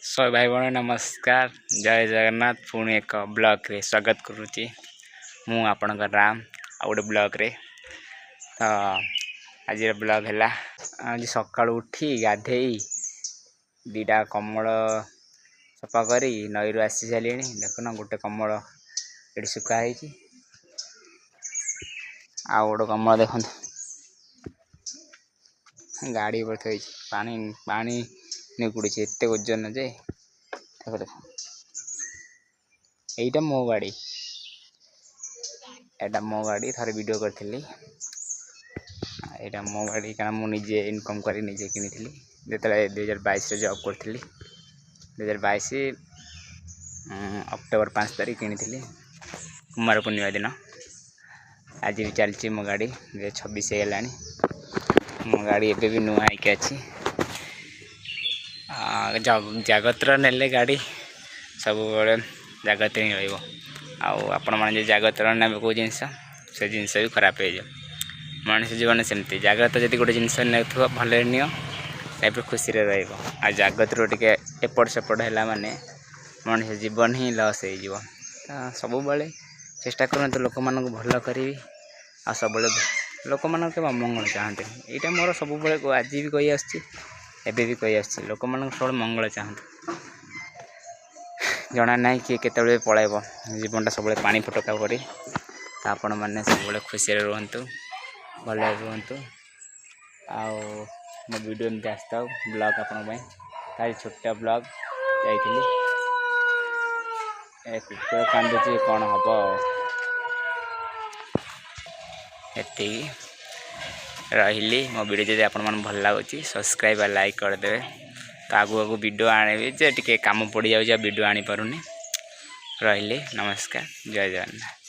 सब भाई बहन नमस्कार जय जगन्नाथ पुणी एक ब्लॉग रे स्वागत करुच्ची मु आपण राम आ गोटे ब्लॉग रे। तो आज ब्लॉग है आज सका उठी गाधे दीटा कमल सफा करी नई रू आसी सारे देखना गोटे कमल ये सुखाई आ गोटे कमल देख गाड़ी पर थी पानी पानी निकुड़ी एत ओजन जे देख यहीटा मो गाड़ी एटा मो गाड़ी थोड़े वीडियो करी यहाँ मो गाड़ी क्या मुझे इनकम कर निजे कि जो 2022 जॉब करी 2022 अक्टोबर 5 तारीख किनी कुमार पूर्णिमा दिन आज भी चलती मो गाड़ी 26 है मो गाड़ी एबे भी नुआ होके अच्छी जगतर नेले गाड़ी सब जगत ही रही आपण मैंने जगतर ने कौ जिन से जिनस भी खराब हो मनुष्य जीवन सेमती जगत जब गोटे जिन भल नियो टाइप खुशी रहा जगतर टे एपट सेपट है माने मनुष्य जीवन ही लस हो सब बेले चेष्टा करते लोक मान भल करी आ सब लोक मान के मंगल चाहते यहाँ मोर सब आज भी कही आबे भी कही आस लोक मान सब मंगल चाहते जना ना किए केतबे पलैब जीवनटा सब पानी फटका पड़ी आपण मैंने सब खुशी रुहतु भले रुहतु आओ मो वीडियो एमती आसता ब्लॉग आपण छोटा ब्लॉग जाइली कुकुर कांदुची कौन हम एति रही मो वीडियो जब आपण भल लगुच सब्सक्राइब और लाइक करदे तो आगु आगु वीडियो आने टे काम पड़ जाऊँ वीडियो आनी पारुनी रही नमस्कार जय जगन्नाथ।